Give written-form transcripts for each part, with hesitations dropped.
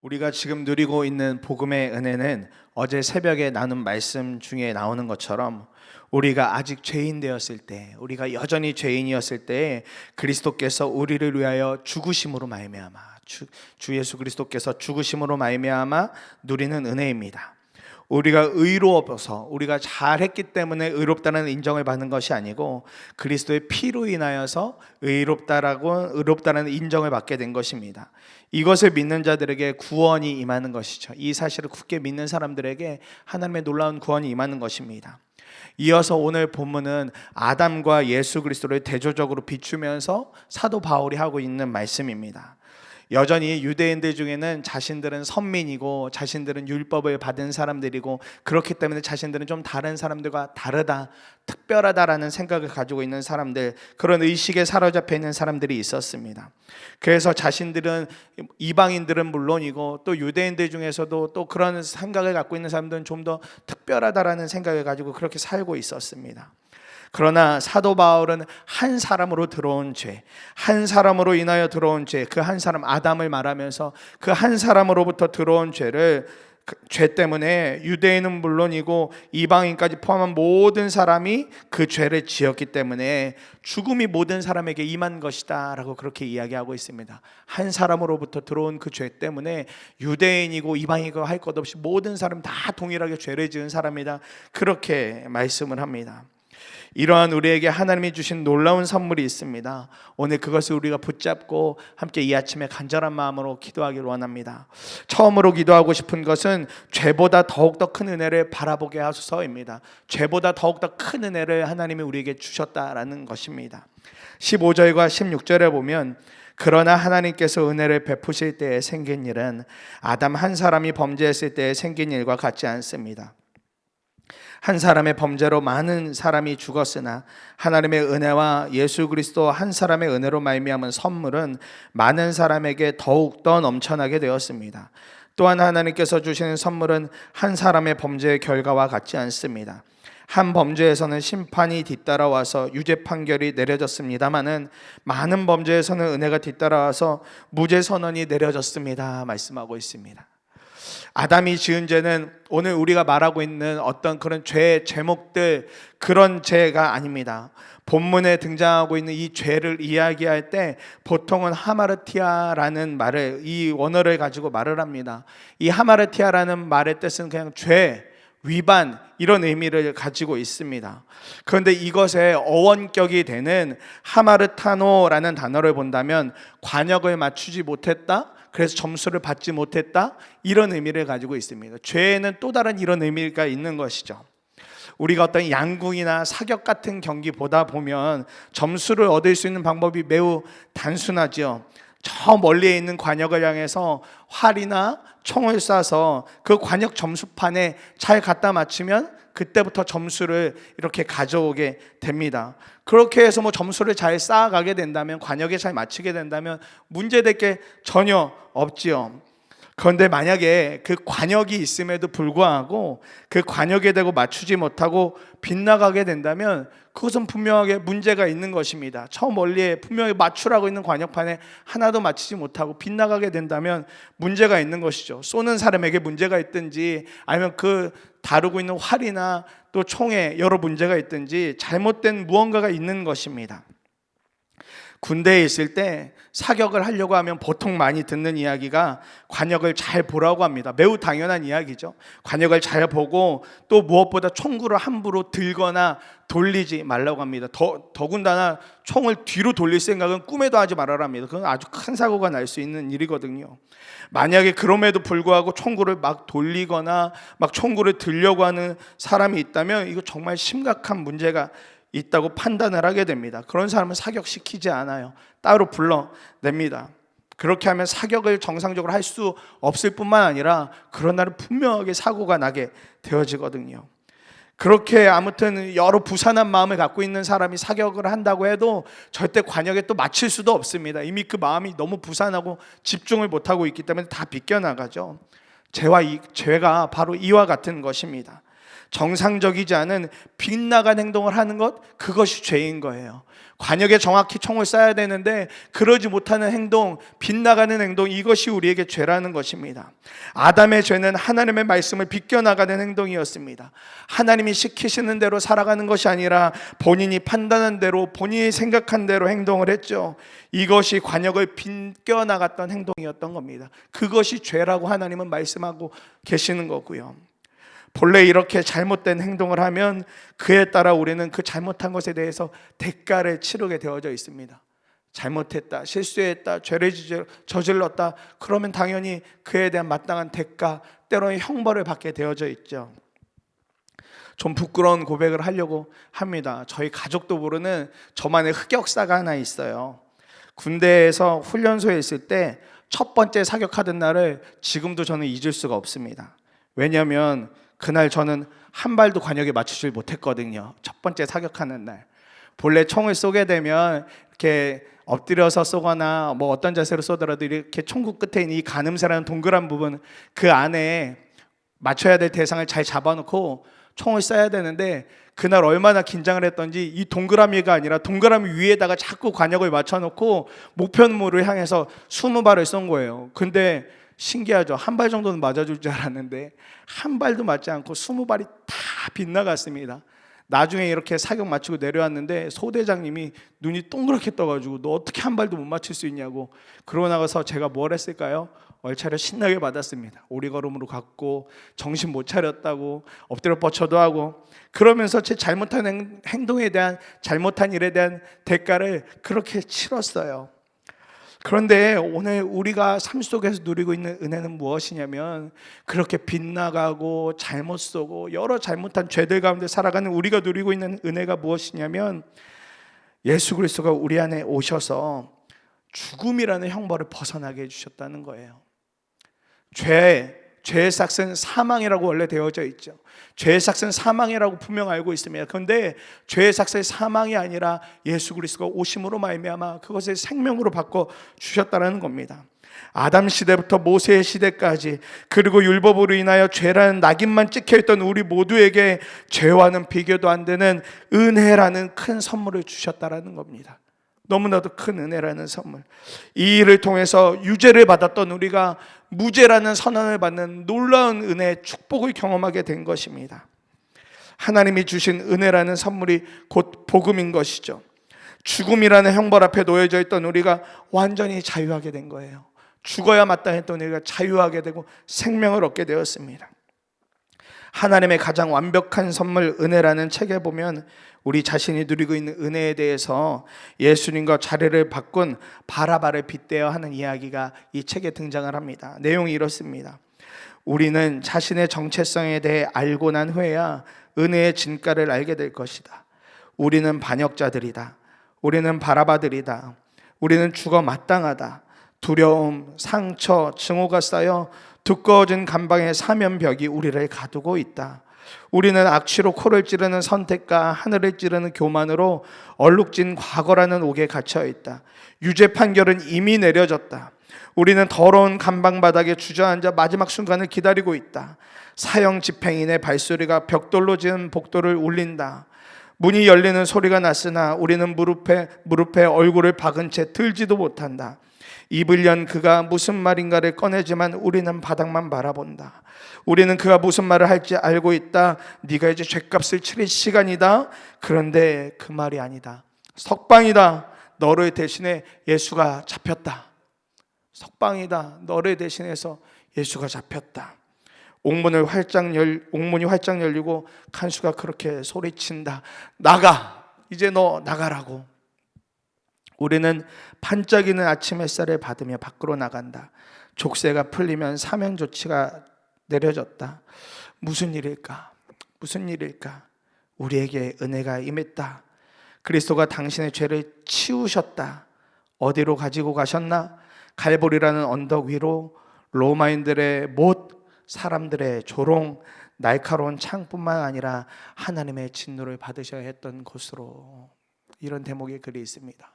우리가 지금 누리고 있는 복음의 은혜는 어제 새벽에 나눈 말씀 중에 나오는 것처럼 우리가 아직 죄인 되었을 때, 우리가 여전히 죄인이었을 때 그리스도께서 우리를 위하여 죽으심으로 말미암아 주 예수 그리스도께서 죽으심으로 말미암아 누리는 은혜입니다. 우리가 의로워서 우리가 잘했기 때문에 의롭다는 인정을 받는 것이 아니고 그리스도의 피로 인하여서 의롭다는 인정을 받게 된 것입니다. 이것을 믿는 자들에게 구원이 임하는 것이죠. 이 사실을 굳게 믿는 사람들에게 하나님의 놀라운 구원이 임하는 것입니다. 이어서 오늘 본문은 아담과 예수 그리스도를 대조적으로 비추면서 사도 바울이 하고 있는 말씀입니다. 여전히 유대인들 중에는 자신들은 선민이고 자신들은 율법을 받은 사람들이고 그렇기 때문에 자신들은 좀 다른 사람들과 다르다, 특별하다라는 생각을 가지고 있는 사람들, 그런 의식에 사로잡혀 있는 사람들이 있었습니다. 그래서 자신들은, 이방인들은 물론이고 또 유대인들 중에서도 또 그런 생각을 갖고 있는 사람들은 좀 더 특별하다라는 생각을 가지고 그렇게 살고 있었습니다. 그러나 사도 바울은 한 사람으로 들어온 죄, 한 사람으로 인하여 들어온 죄, 그 한 사람 아담을 말하면서 그 한 사람으로부터 들어온 죄를, 죄 때문에 유대인은 물론이고 이방인까지 포함한 모든 사람이 그 죄를 지었기 때문에 죽음이 모든 사람에게 임한 것이다 라고 그렇게 이야기하고 있습니다. 한 사람으로부터 들어온 그 죄 때문에 유대인이고 이방인이고 할 것 없이 모든 사람 다 동일하게 죄를 지은 사람이다, 그렇게 말씀을 합니다. 이러한 우리에게 하나님이 주신 놀라운 선물이 있습니다. 오늘 그것을 우리가 붙잡고 함께 이 아침에 간절한 마음으로 기도하기를 원합니다. 처음으로 기도하고 싶은 것은 죄보다 더욱더 큰 은혜를 바라보게 하소서입니다. 죄보다 더욱더 큰 은혜를 하나님이 우리에게 주셨다라는 것입니다. 15절과 16절에 보면 그러나 하나님께서 은혜를 베푸실 때에 생긴 일은 아담 한 사람이 범죄했을 때에 생긴 일과 같지 않습니다. 한 사람의 범죄로 많은 사람이 죽었으나 하나님의 은혜와 예수 그리스도 한 사람의 은혜로 말미암은 선물은 많은 사람에게 더욱더 넘쳐나게 되었습니다. 또한 하나님께서 주시는 선물은 한 사람의 범죄의 결과와 같지 않습니다. 한 범죄에서는 심판이 뒤따라와서 유죄 판결이 내려졌습니다마는 많은 범죄에서는 은혜가 뒤따라와서 무죄 선언이 내려졌습니다 말씀하고 있습니다. 아담이 지은 죄는 오늘 우리가 말하고 있는 어떤 그런 죄의 제목들, 그런 죄가 아닙니다. 본문에 등장하고 있는 이 죄를 이야기할 때 보통은 하마르티아라는 말을, 이 원어를 가지고 말을 합니다. 이 하마르티아라는 말의 뜻은 그냥 죄, 위반, 이런 의미를 가지고 있습니다. 그런데 이것의 어원격이 되는 하마르타노라는 단어를 본다면 관역을 맞추지 못했다, 그래서 점수를 받지 못했다, 이런 의미를 가지고 있습니다. 죄에는 또 다른 이런 의미가 있는 것이죠. 우리가 어떤 양궁이나 사격 같은 경기 보다 보면 점수를 얻을 수 있는 방법이 매우 단순하죠. 저 멀리에 있는 관역을 향해서 활이나 총을 쏴서 그 관역 점수판에 잘 갖다 맞추면 그때부터 점수를 이렇게 가져오게 됩니다. 그렇게 해서 점수를 잘 쌓아가게 된다면, 관역에 잘 맞추게 된다면 문제될 게 전혀 없지요. 그런데 만약에 그 관역이 있음에도 불구하고 그 관역에 대고 맞추지 못하고 빗나가게 된다면 그것은 분명하게 문제가 있는 것입니다. 저 멀리에 분명히 맞추라고 있는 관역판에 하나도 맞추지 못하고 빗나가게 된다면 문제가 있는 것이죠. 쏘는 사람에게 문제가 있든지 아니면 그 다루고 있는 활이나 또 총에 여러 문제가 있든지 잘못된 무언가가 있는 것입니다. 군대에 있을 때 사격을 하려고 하면 보통 많이 듣는 이야기가 관역을 잘 보라고 합니다. 매우 당연한 이야기죠. 관역을 잘 보고 또 무엇보다 총구를 함부로 들거나 돌리지 말라고 합니다. 더군다나 총을 뒤로 돌릴 생각은 꿈에도 하지 말아라 합니다. 그건 아주 큰 사고가 날 수 있는 일이거든요. 만약에 그럼에도 불구하고 총구를 막 돌리거나 막 총구를 들려고 하는 사람이 있다면 이거 정말 심각한 문제가 있다고 판단을 하게 됩니다. 그런 사람은 사격시키지 않아요. 따로 불러냅니다. 그렇게 하면 사격을 정상적으로 할 수 없을 뿐만 아니라 그런 날은 분명하게 사고가 나게 되어지거든요. 그렇게 아무튼 여러 부산한 마음을 갖고 있는 사람이 사격을 한다고 해도 절대 관역에 또 맞출 수도 없습니다. 이미 그 마음이 너무 부산하고 집중을 못하고 있기 때문에 다 비껴나가죠. 죄가 바로 이와 같은 것입니다. 정상적이지 않은 빗나간 행동을 하는 것, 그것이 죄인 거예요. 관역에 정확히 총을 쏴야 되는데 그러지 못하는 행동, 빗나가는 행동, 이것이 우리에게 죄라는 것입니다. 아담의 죄는 하나님의 말씀을 비껴나가는 행동이었습니다. 하나님이 시키시는 대로 살아가는 것이 아니라 본인이 판단한 대로, 본인이 생각한 대로 행동을 했죠. 이것이 관역을 비껴나갔던 행동이었던 겁니다. 그것이 죄라고 하나님은 말씀하고 계시는 거고요. 본래 이렇게 잘못된 행동을 하면 그에 따라 우리는 그 잘못한 것에 대해서 대가를 치르게 되어져 있습니다. 잘못했다, 실수했다, 죄를 저질렀다, 그러면 당연히 그에 대한 마땅한 대가, 때로는 형벌을 받게 되어져 있죠. 좀 부끄러운 고백을 하려고 합니다. 저희 가족도 모르는 저만의 흑역사가 하나 있어요. 군대에서 훈련소에 있을 때 첫 번째 사격하던 날을 지금도 저는 잊을 수가 없습니다. 왜냐하면 그날 저는 한 발도 관역에 맞추질 못했거든요. 첫 번째 사격하는 날. 본래 총을 쏘게 되면 이렇게 엎드려서 쏘거나 뭐 어떤 자세로 쏘더라도 이렇게 총구 끝에 있는 이 가늠쇠라는 동그란 부분, 그 안에 맞춰야 될 대상을 잘 잡아놓고 총을 쏴야 되는데, 그날 얼마나 긴장을 했던지 이 동그라미가 아니라 동그라미 위에다가 자꾸 관역을 맞춰놓고 목표물을 향해서 20발을 쏜 거예요. 근데 신기하죠. 한 발 정도는 맞아줄 줄 알았는데 한 발도 맞지 않고 20발이 다 빗나갔습니다. 나중에 이렇게 사격 마치고 내려왔는데 소대장님이 눈이 동그랗게 떠가지고 너 어떻게 한 발도 못 맞출 수 있냐고. 그러고 나가서 제가 뭘 했을까요? 얼차려 신나게 받았습니다. 오리걸음으로 갔고 정신 못 차렸다고 엎드려 뻗쳐도 하고, 그러면서 제 잘못한 행동에 대한, 잘못한 일에 대한 대가를 그렇게 치렀어요. 그런데 오늘 우리가 삶 속에서 누리고 있는 은혜는 무엇이냐면, 그렇게 빗나가고 잘못 쏘고 여러 잘못한 죄들 가운데 살아가는 우리가 누리고 있는 은혜가 무엇이냐면, 예수 그리스도가 우리 안에 오셔서 죽음이라는 형벌을 벗어나게 해주셨다는 거예요. 죄의 삭은 사망이라고 원래 되어져 있죠. 죄의 삭은 사망이라고 분명 알고 있습니다. 그런데 죄의 삭은 사망이 아니라 예수 그리스도가 오심으로 말미암아 그것을 생명으로 바꿔 주셨다는 겁니다. 아담 시대부터 모세의 시대까지, 그리고 율법으로 인하여 죄라는 낙인만 찍혀있던 우리 모두에게 죄와는 비교도 안 되는 은혜라는 큰 선물을 주셨다는 겁니다. 너무나도 큰 은혜라는 선물. 이 일을 통해서 유죄를 받았던 우리가 무죄라는 선언을 받는 놀라운 은혜의 축복을 경험하게 된 것입니다. 하나님이 주신 은혜라는 선물이 곧 복음인 것이죠. 죽음이라는 형벌 앞에 놓여져 있던 우리가 완전히 자유하게 된 거예요. 죽어야 마땅했던 우리가 자유하게 되고 생명을 얻게 되었습니다. 하나님의 가장 완벽한 선물 은혜라는 책에 보면 우리 자신이 누리고 있는 은혜에 대해서 예수님과 자리를 바꾼 바라바를 빗대어 하는 이야기가 이 책에 등장을 합니다. 내용이 이렇습니다. 우리는 자신의 정체성에 대해 알고 난 후에야 은혜의 진가를 알게 될 것이다. 우리는 반역자들이다. 우리는 바라바들이다. 우리는 죽어 마땅하다. 두려움, 상처, 증오가 쌓여 두꺼워진 감방의 사면벽이 우리를 가두고 있다. 우리는 악취로 코를 찌르는 선택과 하늘을 찌르는 교만으로 얼룩진 과거라는 옥에 갇혀 있다. 유죄 판결은 이미 내려졌다. 우리는 더러운 감방 바닥에 주저앉아 마지막 순간을 기다리고 있다. 사형 집행인의 발소리가 벽돌로 지은 복도를 울린다. 문이 열리는 소리가 났으나 우리는 무릎에 얼굴을 박은 채 들지도 못한다. 입을 연 그가 무슨 말인가를 꺼내지만 우리는 바닥만 바라본다. 우리는 그가 무슨 말을 할지 알고 있다. 네가 이제 죗값을 치를 시간이다. 그런데 그 말이 아니다. 석방이다. 너를 대신해 예수가 잡혔다. 석방이다. 너를 대신해서 예수가 잡혔다. 옥문이 활짝 열리고 간수가 그렇게 소리친다. 나가. 이제 너 나가라고. 우리는 반짝이는 아침 햇살을 받으며 밖으로 나간다. 족쇄가 풀리면 사면 조치가 내려졌다. 무슨 일일까? 무슨 일일까? 우리에게 은혜가 임했다. 그리스도가 당신의 죄를 치우셨다. 어디로 가지고 가셨나? 갈보리라는 언덕 위로, 로마인들의 못, 사람들의 조롱, 날카로운 창뿐만 아니라 하나님의 진노를 받으셔야 했던 곳으로. 이런 대목의 글이 있습니다.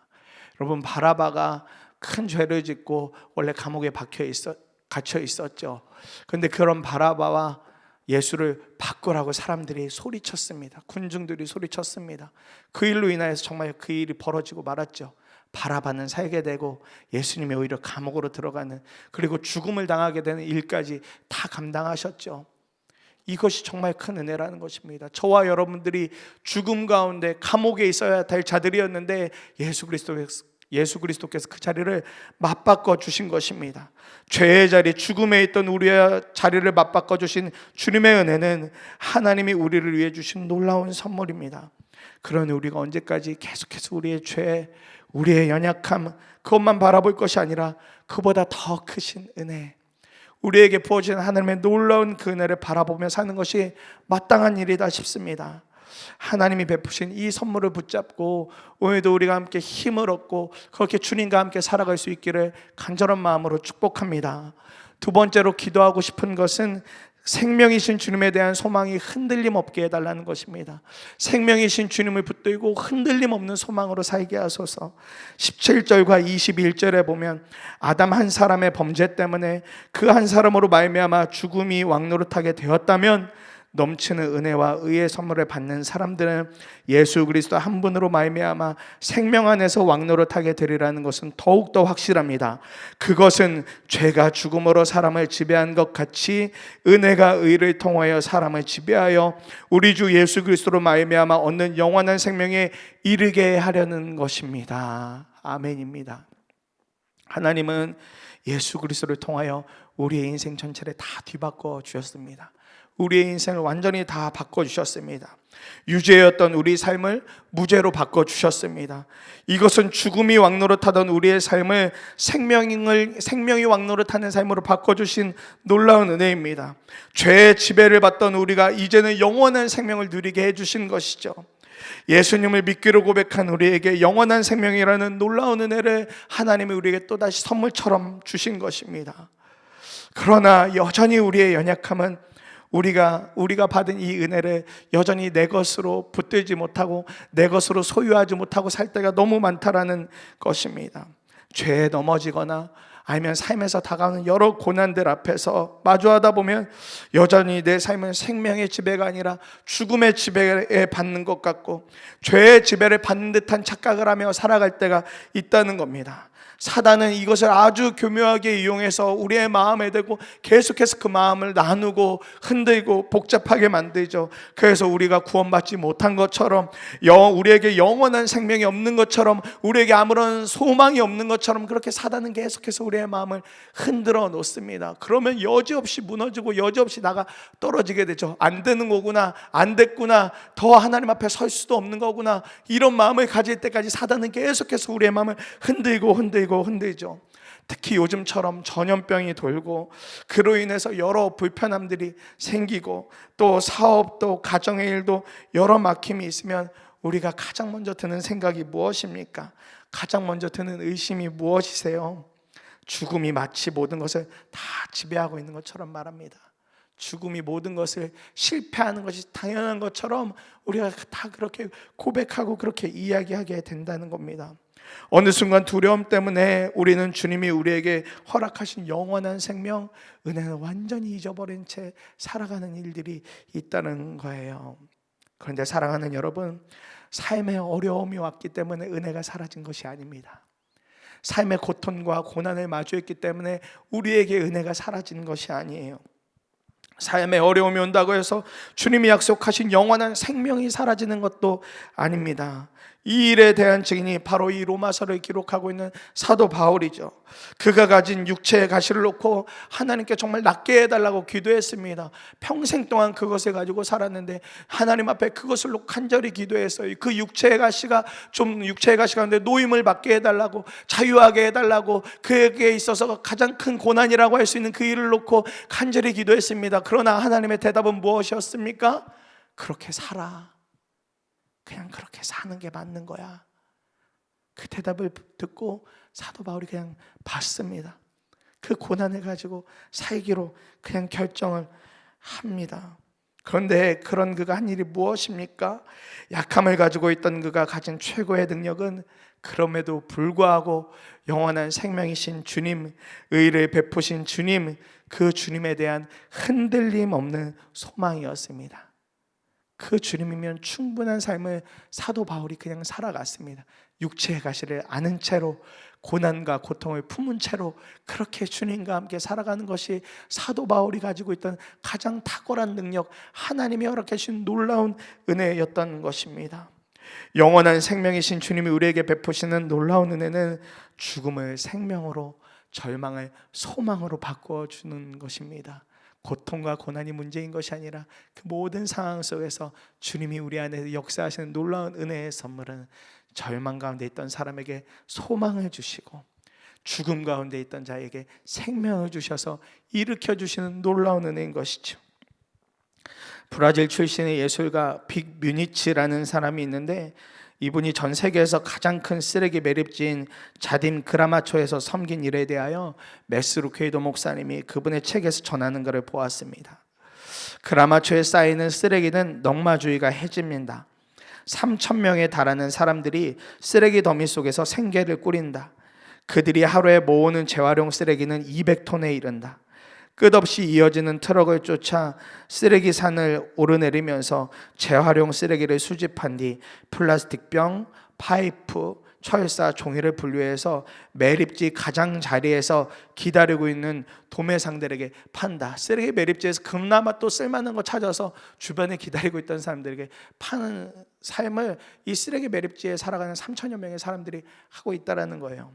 여러분, 바라바가 큰 죄를 짓고 원래 감옥에 갇혀 있었죠. 그런데 그런 바라바와 예수를 바꾸라고 사람들이 소리쳤습니다. 군중들이 소리쳤습니다. 그 일로 인하여서 정말 그 일이 벌어지고 말았죠. 바라바는 살게 되고 예수님이 오히려 감옥으로 들어가는, 그리고 죽음을 당하게 되는 일까지 다 감당하셨죠. 이것이 정말 큰 은혜라는 것입니다. 저와 여러분들이 죽음 가운데 감옥에 있어야 될 자들이었는데 예수 그리스도께서 그 자리를 맞바꿔 주신 것입니다. 죄의 자리, 죽음에 있던 우리의 자리를 맞바꿔 주신 주님의 은혜는 하나님이 우리를 위해 주신 놀라운 선물입니다. 그러니 우리가 언제까지 계속해서 우리의 죄, 우리의 연약함, 그것만 바라볼 것이 아니라 그보다 더 크신 은혜, 우리에게 부어진 하나님의 놀라운 그 은혜를 바라보며 사는 것이 마땅한 일이다 싶습니다. 하나님이 베푸신 이 선물을 붙잡고 오늘도 우리가 함께 힘을 얻고 그렇게 주님과 함께 살아갈 수 있기를 간절한 마음으로 축복합니다. 두 번째로 기도하고 싶은 것은 생명이신 주님에 대한 소망이 흔들림 없게 해달라는 것입니다. 생명이신 주님을 붙들고 흔들림 없는 소망으로 살게 하소서. 17절과 21절에 보면 아담 한 사람의 범죄 때문에 그 한 사람으로 말미암아 죽음이 왕노릇하게 되었다면 넘치는 은혜와 의의 선물을 받는 사람들은 예수 그리스도 한 분으로 말미암아 생명 안에서 왕노릇하게 되리라는 것은 더욱더 확실합니다. 그것은 죄가 죽음으로 사람을 지배한 것 같이 은혜가 의를 통하여 사람을 지배하여 우리 주 예수 그리스도로 말미암아 얻는 영원한 생명에 이르게 하려는 것입니다. 아멘입니다. 하나님은 예수 그리스도를 통하여 우리의 인생 전체를 다 뒤바꿔 주셨습니다. 우리의 인생을 완전히 다 바꿔주셨습니다. 유죄였던 우리 삶을 무죄로 바꿔주셨습니다. 이것은 죽음이 왕노릇하던 우리의 삶을 생명이 왕노릇하는 삶으로 바꿔주신 놀라운 은혜입니다. 죄의 지배를 받던 우리가 이제는 영원한 생명을 누리게 해주신 것이죠. 예수님을 믿기로 고백한 우리에게 영원한 생명이라는 놀라운 은혜를 하나님이 우리에게 또다시 선물처럼 주신 것입니다. 그러나 여전히 우리의 연약함은 우리가 받은 이 은혜를 여전히 내 것으로 붙들지 못하고 내 것으로 소유하지 못하고 살 때가 너무 많다라는 것입니다. 죄에 넘어지거나 아니면 삶에서 다가오는 여러 고난들 앞에서 마주하다 보면 여전히 내 삶은 생명의 지배가 아니라 죽음의 지배에 받는 것 같고 죄의 지배를 받는 듯한 착각을 하며 살아갈 때가 있다는 겁니다. 사단은 이것을 아주 교묘하게 이용해서 우리의 마음에 대고 계속해서 그 마음을 나누고 흔들고 복잡하게 만들죠. 그래서 우리가 구원받지 못한 것처럼, 우리에게 영원한 생명이 없는 것처럼, 우리에게 아무런 소망이 없는 것처럼 그렇게 사단은 계속해서 우리의 마음을 흔들어 놓습니다. 그러면 여지없이 무너지고 여지없이 나가 떨어지게 되죠. 안 되는 거구나, 안 됐구나, 더 하나님 앞에 설 수도 없는 거구나, 이런 마음을 가질 때까지 사단은 계속해서 우리의 마음을 흔들죠. 특히 요즘처럼 전염병이 돌고 그로 인해서 여러 불편함들이 생기고 또 사업도 가정의 일도 여러 막힘이 있으면 우리가 가장 먼저 드는 생각이 무엇입니까? 가장 먼저 드는 의심이 무엇이세요? 죽음이 마치 모든 것을 다 지배하고 있는 것처럼 말합니다. 죽음이 모든 것을 실패하는 것이 당연한 것처럼 우리가 다 그렇게 고백하고 그렇게 이야기하게 된다는 겁니다. 어느 순간 두려움 때문에 우리는 주님이 우리에게 허락하신 영원한 생명, 은혜는 완전히 잊어버린 채 살아가는 일들이 있다는 거예요. 그런데 사랑하는 여러분, 삶에 어려움이 왔기 때문에 은혜가 사라진 것이 아닙니다. 삶의 고통과 고난을 마주했기 때문에 우리에게 은혜가 사라진 것이 아니에요. 삶에 어려움이 온다고 해서 주님이 약속하신 영원한 생명이 사라지는 것도 아닙니다. 이 일에 대한 증인이 바로 이 로마서를 기록하고 있는 사도 바울이죠. 그가 가진 육체의 가시를 놓고 하나님께 정말 낫게 해달라고 기도했습니다. 평생 동안 그것을 가지고 살았는데 하나님 앞에 그것을 놓고 간절히 기도했어요. 그 육체의 가시가 가운데 노임을 받게 해달라고, 자유하게 해달라고, 그에게 있어서 가장 큰 고난이라고 할 수 있는 그 일을 놓고 간절히 기도했습니다. 그러나 하나님의 대답은 무엇이었습니까? 그렇게 살아. 그냥 그렇게 사는 게 맞는 거야. 그 대답을 듣고 사도 바울이 그냥 받습니다. 그 고난을 가지고 살기로 그냥 결정을 합니다. 그런데 그런 그가 한 일이 무엇입니까? 약함을 가지고 있던 그가 가진 최고의 능력은 그럼에도 불구하고 영원한 생명이신 주님, 의를 베푸신 주님, 그 주님에 대한 흔들림 없는 소망이었습니다. 그 주님이면 충분한 삶을 사도 바울이 그냥 살아갔습니다. 육체의 가시를 아는 채로, 고난과 고통을 품은 채로 그렇게 주님과 함께 살아가는 것이 사도 바울이 가지고 있던 가장 탁월한 능력, 하나님이 허락해 주신 놀라운 은혜였던 것입니다. 영원한 생명이신 주님이 우리에게 베푸시는 놀라운 은혜는 죽음을 생명으로, 절망을 소망으로 바꿔주는 것입니다. 고통과 고난이 문제인 것이 아니라 그 모든 상황 속에서 주님이 우리 안에 역사하시는 놀라운 은혜의 선물은 절망 가운데 있던 사람에게 소망을 주시고 죽음 가운데 있던 자에게 생명을 주셔서 일으켜 주시는 놀라운 은혜인 것이죠. 브라질 출신의 예술가 빅 뮤니치라는 사람이 있는데, 이분이 전 세계에서 가장 큰 쓰레기 매립지인 자딤 그라마초에서 섬긴 일에 대하여 메스루케이도 목사님이 그분의 책에서 전하는 것을 보았습니다. 그라마초에 쌓이는 쓰레기는 넉마주의가 해집니다. 3,000명에 달하는 사람들이 쓰레기 더미 속에서 생계를 꾸린다. 그들이 하루에 모으는 재활용 쓰레기는 200톤에 이른다. 끝없이 이어지는 트럭을 쫓아 쓰레기 산을 오르내리면서 재활용 쓰레기를 수집한 뒤 플라스틱 병, 파이프, 철사, 종이를 분류해서 매립지 가장자리에서 기다리고 있는 도매상들에게 판다. 쓰레기 매립지에서 그나마 또 쓸만한 거 찾아서 주변에 기다리고 있던 사람들에게 파는 삶을 이 쓰레기 매립지에 살아가는 3천여 명의 사람들이 하고 있다는 거예요.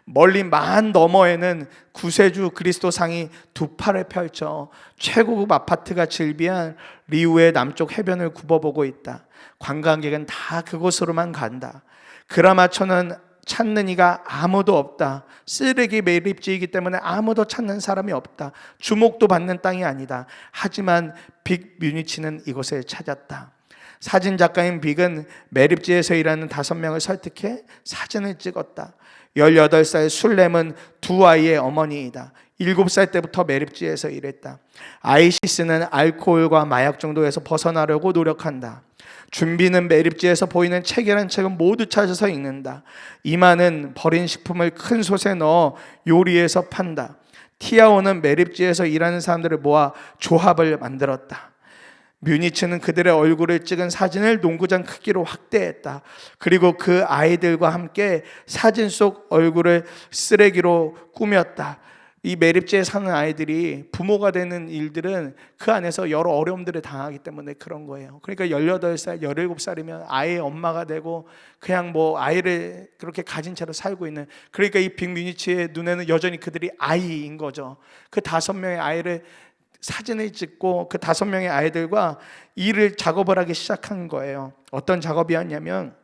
멀리 만 너머에는 구세주 그리스도상이 두 팔을 펼쳐 최고급 아파트가 즐비한 리우의 남쪽 해변을 굽어보고 있다. 관광객은 다 그곳으로만 간다. 그라마초는 찾는 이가 아무도 없다. 쓰레기 매립지이기 때문에 아무도 찾는 사람이 없다. 주목도 받는 땅이 아니다. 하지만 빅 뮤니치는 이곳을 찾았다. 사진작가인 빅은 매립지에서 일하는 5명을 설득해 사진을 찍었다. 18살 술렘은 두 아이의 어머니이다. 7살 때부터 매립지에서 일했다. 아이시스는 알코올과 마약 중독에서 벗어나려고 노력한다. 준비는 매립지에서 보이는 책이라는 책은 모두 찾아서 읽는다. 이마는 버린 식품을 큰 솥에 넣어 요리해서 판다. 티아오는 매립지에서 일하는 사람들을 모아 조합을 만들었다. 뮤니치는 그들의 얼굴을 찍은 사진을 농구장 크기로 확대했다. 그리고 그 아이들과 함께 사진 속 얼굴을 쓰레기로 꾸몄다. 이 매립지에 사는 아이들이 부모가 되는 일들은 그 안에서 여러 어려움들을 당하기 때문에 그런 거예요. 그러니까 18살, 17살이면 아이의 엄마가 되고 그냥 뭐 아이를 그렇게 가진 채로 살고 있는, 그러니까 이 빅 뮤니치의 눈에는 여전히 그들이 아이인 거죠. 그 5명의 아이를 사진을 찍고 그 5명의 아이들과 작업을 하기 시작한 거예요. 어떤 작업이었냐면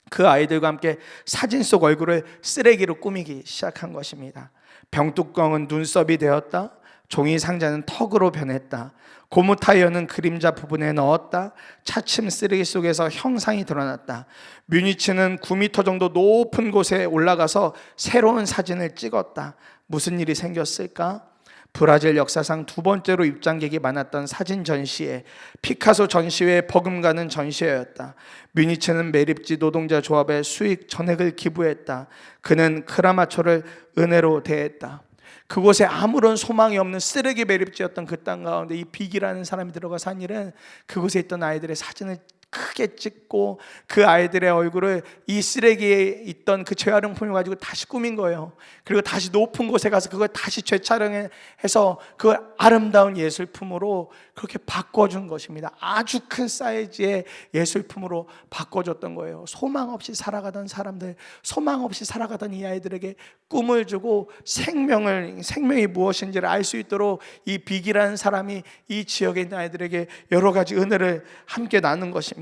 그 아이들과 함께 사진 속 얼굴을 쓰레기로 꾸미기 시작한 것입니다. 병뚜껑은 눈썹이 되었다. 종이 상자는 턱으로 변했다. 고무 타이어는 그림자 부분에 넣었다. 차츰 쓰레기 속에서 형상이 드러났다. 뮤니치는 9m 정도 높은 곳에 올라가서 새로운 사진을 찍었다. 무슨 일이 생겼을까? 브라질 역사상 두 번째로 입장객이 많았던 사진 전시회, 피카소 전시회에 버금가는 전시회였다. 뮤니치는 매립지 노동자 조합에 수익 전액을 기부했다. 그는 크라마초를 은혜로 대했다. 그곳에 아무런 소망이 없는 쓰레기 매립지였던 그 땅 가운데 이 빅이라는 사람이 들어가서 한 일은 그곳에 있던 아이들의 사진을 크게 찍고 그 아이들의 얼굴을 이 쓰레기에 있던 그 재활용품을 가지고 다시 꾸민 거예요. 그리고 다시 높은 곳에 가서 그걸 다시 재촬영해서 그 아름다운 예술품으로 그렇게 바꿔준 것입니다. 아주 큰 사이즈의 예술품으로 바꿔줬던 거예요. 소망 없이 살아가던 사람들, 소망 없이 살아가던 이 아이들에게 꿈을 주고 생명이 무엇인지를 알 수 있도록 이 빅이라는 사람이 이 지역에 있는 아이들에게 여러 가지 은혜를 함께 나눈 것입니다.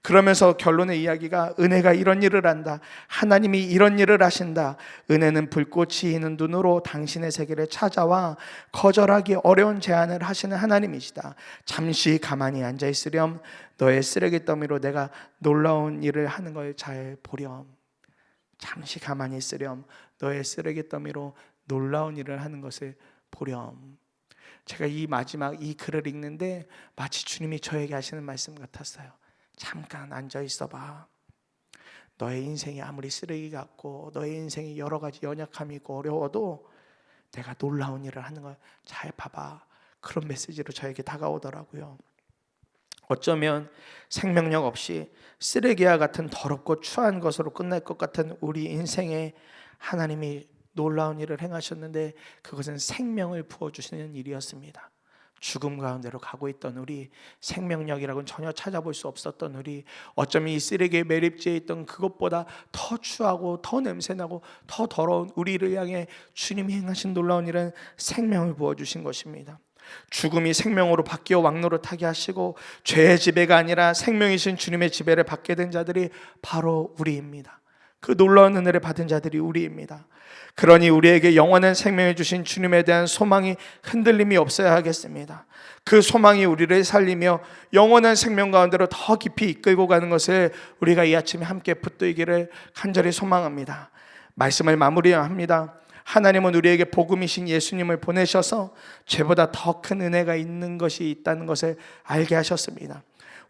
그러면서 결론의 이야기가 은혜가 이런 일을 한다. 하나님이 이런 일을 하신다. 은혜는 불꽃이 있는 눈으로 당신의 세계를 찾아와 거절하기 어려운 제안을 하시는 하나님이시다. 잠시 가만히 앉아있으렴. 너의 쓰레기 더미로 내가 놀라운 일을 하는 걸 잘 보렴. 잠시 가만히 있으렴. 너의 쓰레기 더미로 놀라운 일을 하는 것을 보렴. 제가 이 마지막 이 글을 읽는데 마치 주님이 저에게 하시는 말씀 같았어요. 잠깐 앉아 있어봐. 너의 인생이 아무리 쓰레기 같고 너의 인생이 여러 가지 연약함이 있고 어려워도 내가 놀라운 일을 하는 걸 잘 봐봐. 그런 메시지로 저에게 다가오더라고요. 어쩌면 생명력 없이 쓰레기와 같은 더럽고 추한 것으로 끝날 것 같은 우리 인생에 하나님이 놀라운 일을 행하셨는데 그것은 생명을 부어주시는 일이었습니다. 죽음 가운데로 가고 있던 우리, 생명력이라고는 전혀 찾아볼 수 없었던 우리, 어쩌면 이 쓰레기의 매립지에 있던 그것보다 더 추하고 더 냄새나고 더 더러운 우리를 향해 주님이 행하신 놀라운 일은 생명을 부어주신 것입니다. 죽음이 생명으로 바뀌어 왕노릇하게 하시고 죄의 지배가 아니라 생명이신 주님의 지배를 받게 된 자들이 바로 우리입니다. 그 놀라운 은혜를 받은 자들이 우리입니다. 그러니 우리에게 영원한 생명을 주신 주님에 대한 소망이 흔들림이 없어야 하겠습니다. 그 소망이 우리를 살리며 영원한 생명 가운데로 더 깊이 이끌고 가는 것을 우리가 이 아침에 함께 붙들기를 간절히 소망합니다. 말씀을 마무리합니다. 하나님은 우리에게 복음이신 예수님을 보내셔서 죄보다 더 큰 은혜가 있는 것이 있다는 것을 알게 하셨습니다.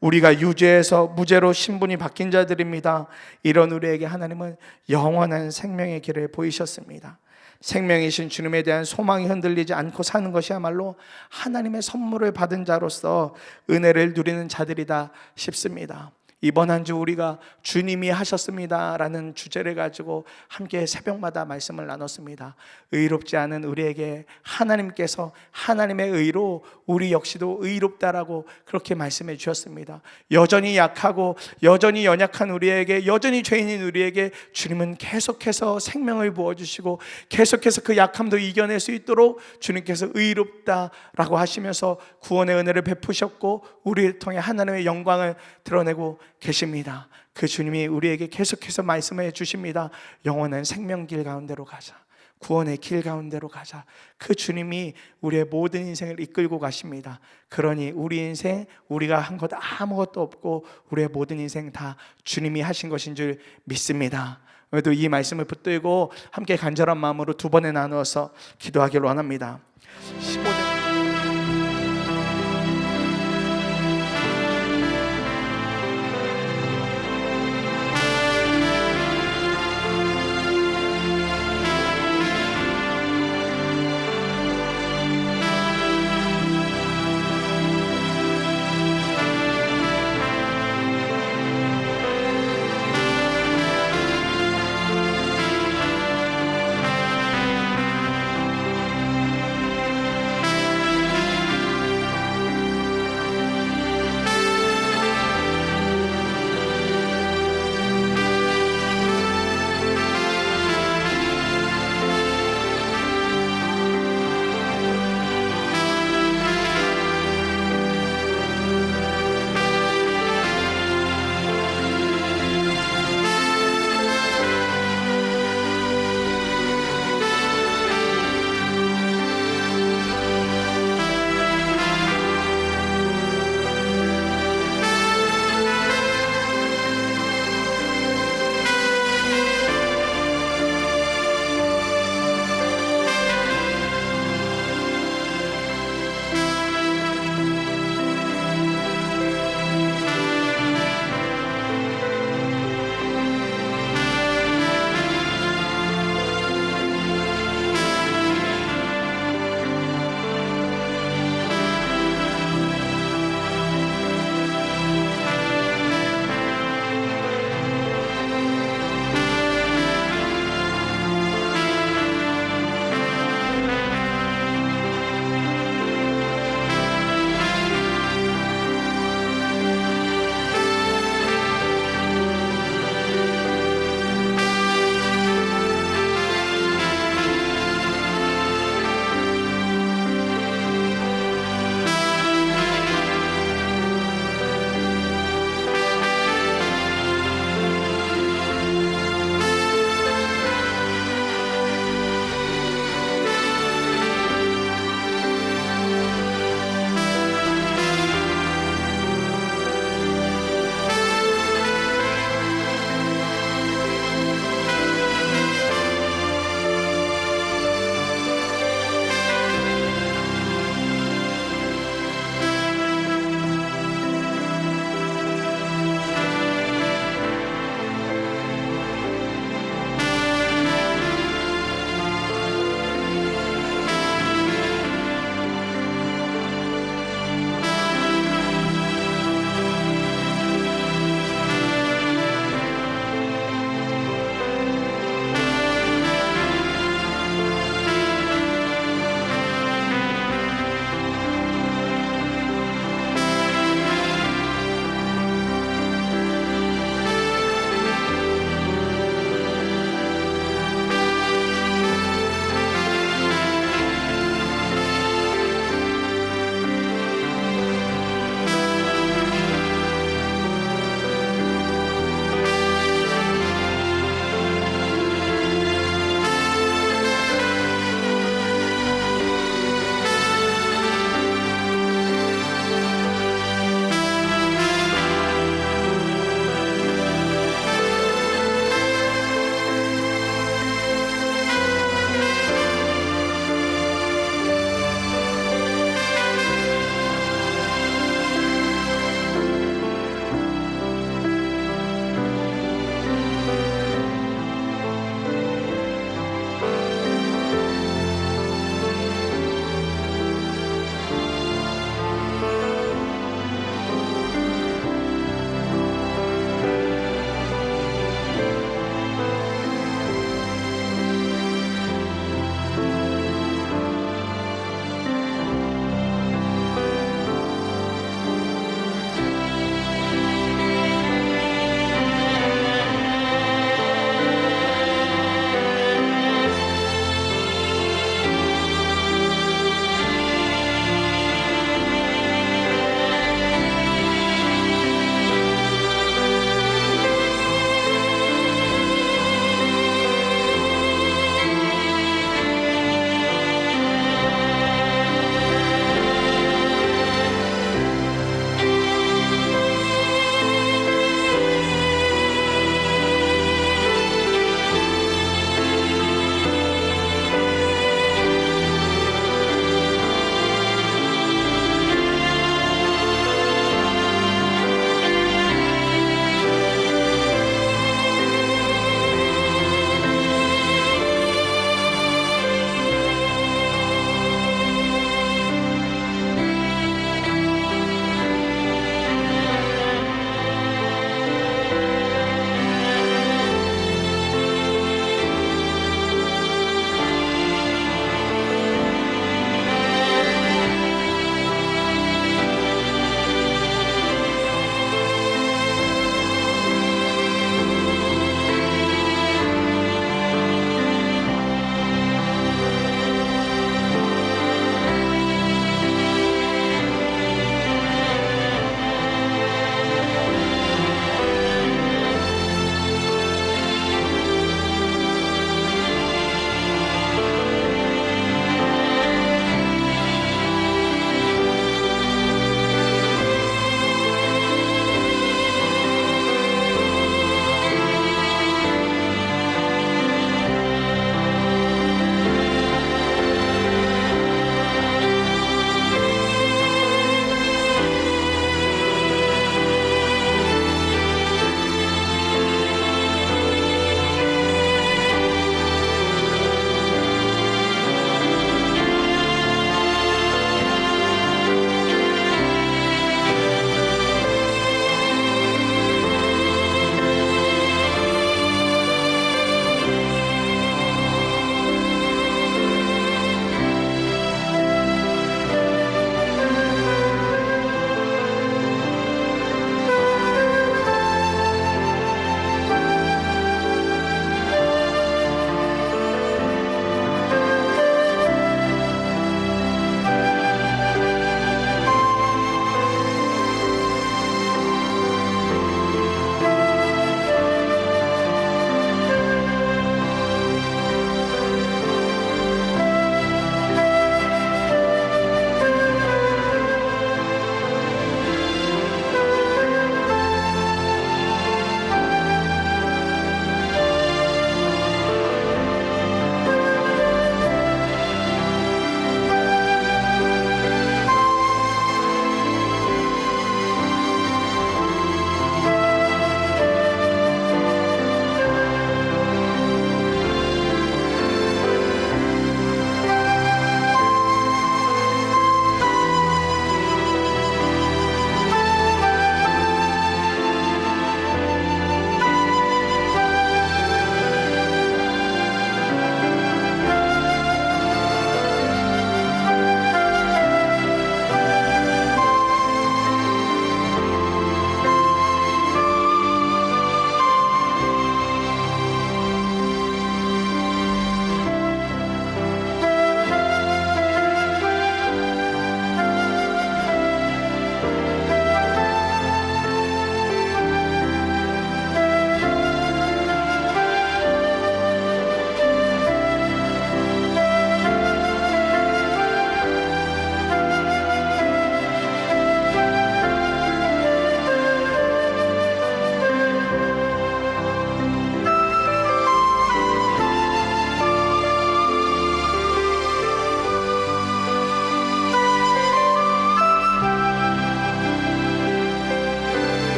우리가 유죄에서 무죄로 신분이 바뀐 자들입니다. 이런 우리에게 하나님은 영원한 생명의 길을 보이셨습니다. 생명이신 주님에 대한 소망이 흔들리지 않고 사는 것이야말로 하나님의 선물을 받은 자로서 은혜를 누리는 자들이다 싶습니다. 이번 한 주 우리가 주님이 하셨습니다 라는 주제를 가지고 함께 새벽마다 말씀을 나눴습니다. 의롭지 않은 우리에게 하나님께서 하나님의 의로 우리 역시도 의롭다라고 그렇게 말씀해 주셨습니다. 여전히 약하고 여전히 연약한 우리에게, 여전히 죄인인 우리에게 주님은 계속해서 생명을 부어주시고 계속해서 그 약함도 이겨낼 수 있도록 주님께서 의롭다라고 하시면서 구원의 은혜를 베푸셨고 우리를 통해 하나님의 영광을 드러내고 계십니다. 그 주님이 우리에게 계속해서 말씀해 주십니다. 영원한 생명길 가운데로 가자. 구원의 길 가운데로 가자. 그 주님이 우리의 모든 인생을 이끌고 가십니다. 그러니 우리 인생, 우리가 한 것 아무것도 없고 우리의 모든 인생 다 주님이 하신 것인 줄 믿습니다. 오늘도 이 말씀을 붙들고 함께 간절한 마음으로 두 번에 나누어서 기도하기를 원합니다. 15절